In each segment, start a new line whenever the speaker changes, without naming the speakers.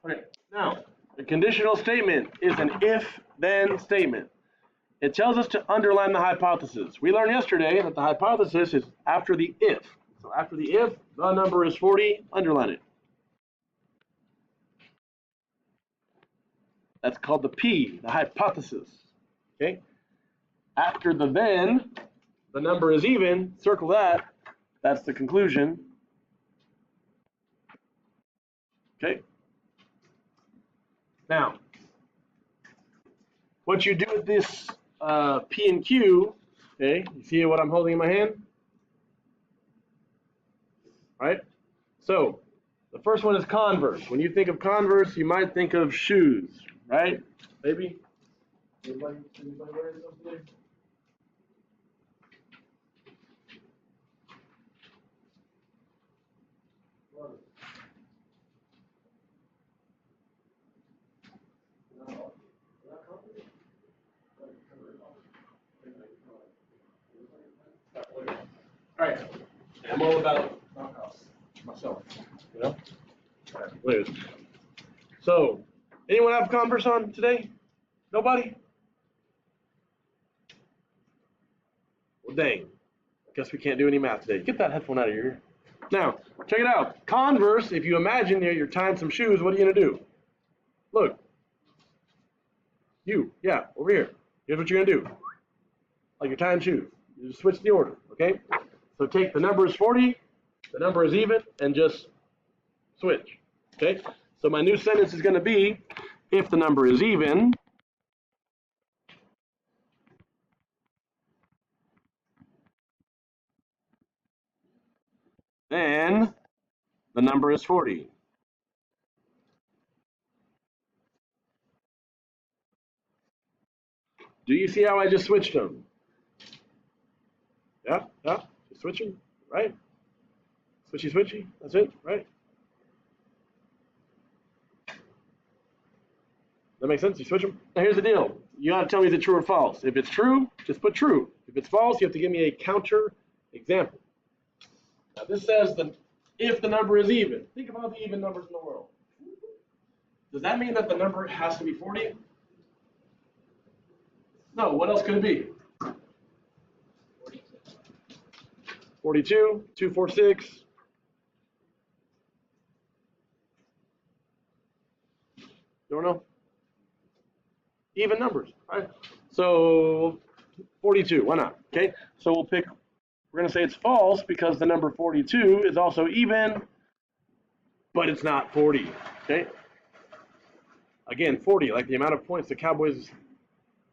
Okay, now, the conditional statement is an if-then statement. It tells us to underline the hypothesis. We learned yesterday that the hypothesis is after the if. So after the if, the number is 40, underline it. That's called the P, the hypothesis. Okay? After the then, the number is even, circle that. That's the conclusion. Okay? Now, what you do with this P and Q, okay, you see what I'm holding in my hand? Right? So, the first one is converse. When you think of converse, you might think of shoes, right? Maybe? Anybody wearing something? All right, I'm all about knockoffs myself, you know? All right, wait. So, anyone have Converse on today? Nobody? Well, dang. I guess we can't do any math today. Get that headphone out of your ear. Now, check it out. Converse, if you imagine you're tying some shoes, what are you going to do? Look. Yeah, over here. Here's what you're going to do. Like you're tying shoes. You just switch the order, okay? So take the number is 40, the number is even, and just switch, okay? So my new sentence is going to be, if the number is even, then the number is 40. Do you see how I just switched them? Yeah, just switching, right? Switchy, that's it, right? That makes sense? You switch them? Now here's the deal. You gotta tell me is it true or false. If it's true, just put true. If it's false, you have to give me a counter example. Now this says that if the number is even. Think of all the even numbers in the world. Does that mean that the number has to be 40? No, what else could it be? 42, 246. Don't know? Even numbers, right? So 42, why not? Okay, so we're going to say it's false because the number 42 is also even, but it's not 40, okay? Again, 40, like the amount of points the Cowboys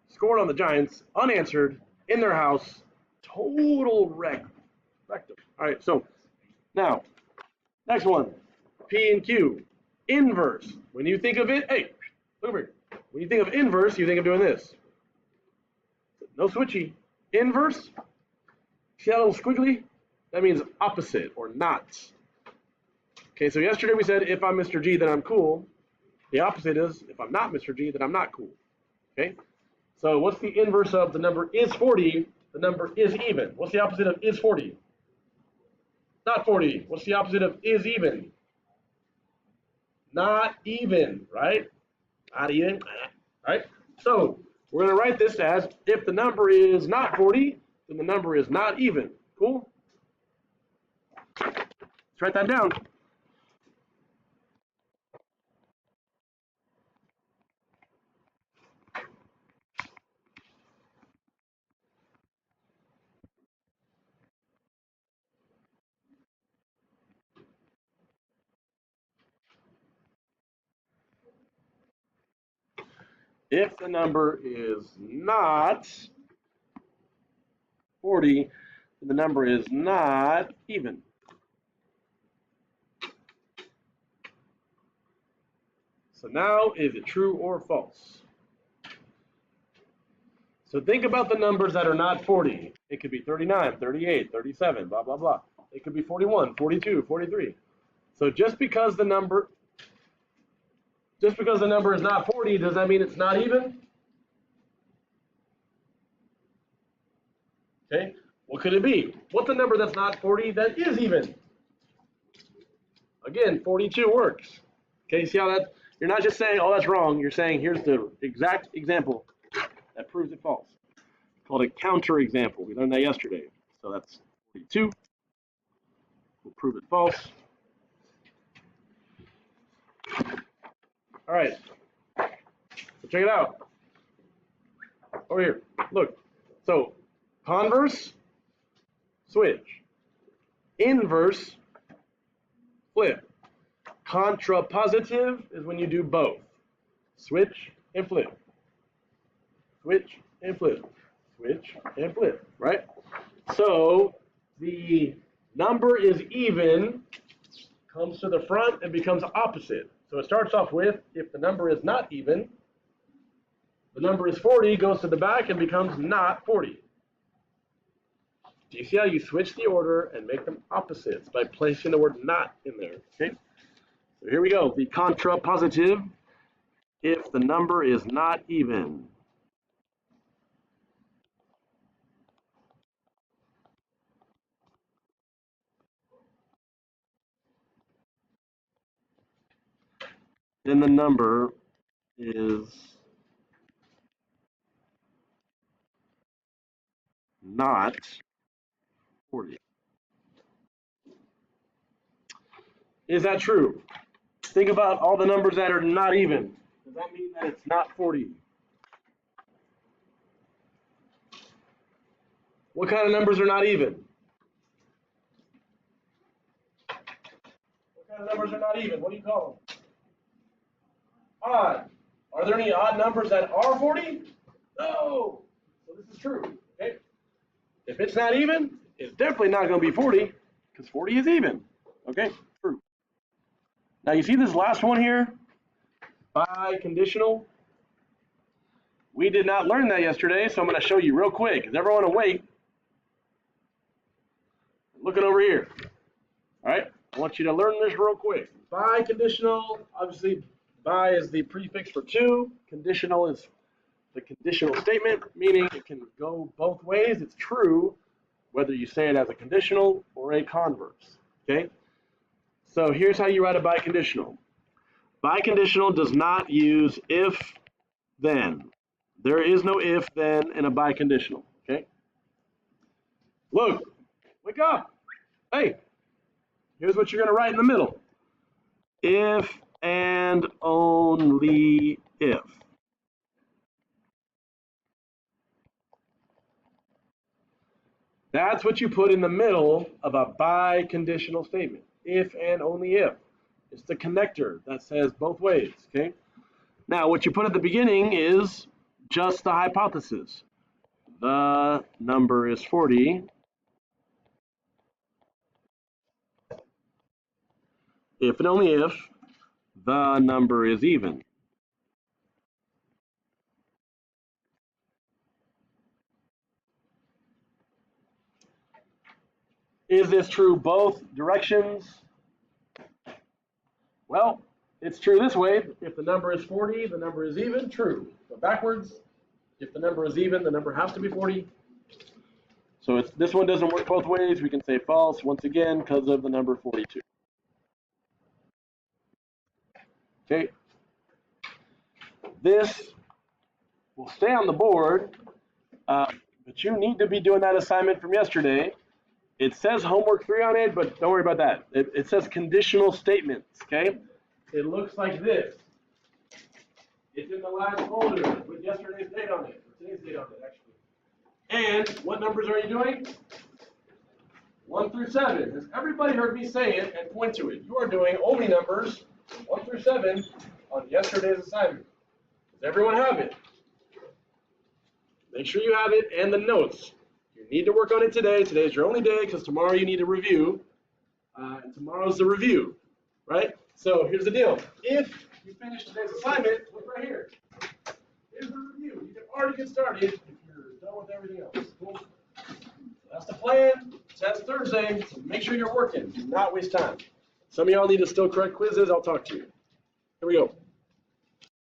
scored on the Giants, unanswered, in their house, total rectum. All right, so now, next one, P and Q, inverse. When you think of it, hey, look over here. When you think of inverse, you think of doing this. No switchy. Inverse, see that little squiggly? That means opposite or not. Okay, so yesterday we said if I'm Mr. G, then I'm cool. The opposite is if I'm not Mr. G, then I'm not cool. Okay, so what's the inverse of the number is 40? The number is even. What's the opposite of is 40? Not 40. What's the opposite of is even? Not even, right? Not even, right? So we're going to write this as if the number is not 40, then the number is not even. Cool? Let's write that down. If the number is not 40, then the number is not even. So now, is it true or false? So think about the numbers that are not 40. It could be 39, 38, 37, blah, blah, blah. It could be 41, 42, 43. So just because the number is not 40, does that mean it's not even? Okay, what could it be? What's a number that's not 40 that is even? Again, 42 works. Okay, see how that, You're not just saying, oh, that's wrong. You're saying, here's the exact example that proves it false. It's called a counter example. We learned that yesterday. So that's 42. We'll prove it false. All right. So check it out. Over here. Look. So converse, switch. Inverse, flip. Contrapositive is when you do both. Switch and flip. Switch and flip. Switch and flip, right? So the number is even, comes to the front and becomes opposite. So it starts off with, if the number is not even, the number is 40, goes to the back and becomes not 40. Do you see how you switch the order and make them opposites by placing the word not in there? Okay. So here we go. The contrapositive, if the number is not even. Then the number is not 40. Is that true? Think about all the numbers that are not even. Does that mean that it's not 40? What kind of numbers are not even? What kind of numbers are not even? What do you call them? Odd. Are there any odd numbers that are 40? No. So this is true. Okay. If it's not even, it's definitely not going to be 40 because 40 is even. Okay. True. Now you see this last one here? Biconditional. We did not learn that yesterday, so I'm going to show you real quick. Is everyone awake? Looking over here. All right. I want you to learn this real quick. Biconditional, obviously, bi is the prefix for two. Conditional is the conditional statement, meaning it can go both ways. It's true whether you say it as a conditional or a converse. Okay? So here's how you write a biconditional. Biconditional does not use if, then. There is no if, then in a biconditional. Okay? Look, wake up. Hey, here's what you're going to write in the middle. If and only if. That's what you put in the middle of a biconditional statement. If and only if. It's the connector that says both ways, okay? Now, what you put at the beginning is just the hypothesis. The number is 40. If and only if the number is even. Is this true both directions? Well, it's true this way. If the number is 40, the number is even. True. But backwards, if the number is even, the number has to be 40. So this one doesn't work both ways. We can say false once again because of the number 42. Okay. This will stay on the board, but you need to be doing that assignment from yesterday. It says homework 3 on it, but don't worry about that. It says conditional statements, okay? It looks like this. It's in the last folder with yesterday's date on it, or today's date on it, actually. And what numbers are you doing? 1 through 7. Has everybody heard me say it and point to it? You are doing only numbers 1 through 7 on yesterday's assignment. Does everyone have it? Make sure you have it and the notes. You need to work on it today. Today's your only day because tomorrow you need to review. And tomorrow's the review, right? So here's the deal. If you finish today's assignment, look right here. Here's the review. You can already get started if you're done with everything else. Cool. That's the plan. Test Thursday. So make sure you're working. Do not waste time. Some of y'all need to still correct quizzes. I'll talk to you. Here we go.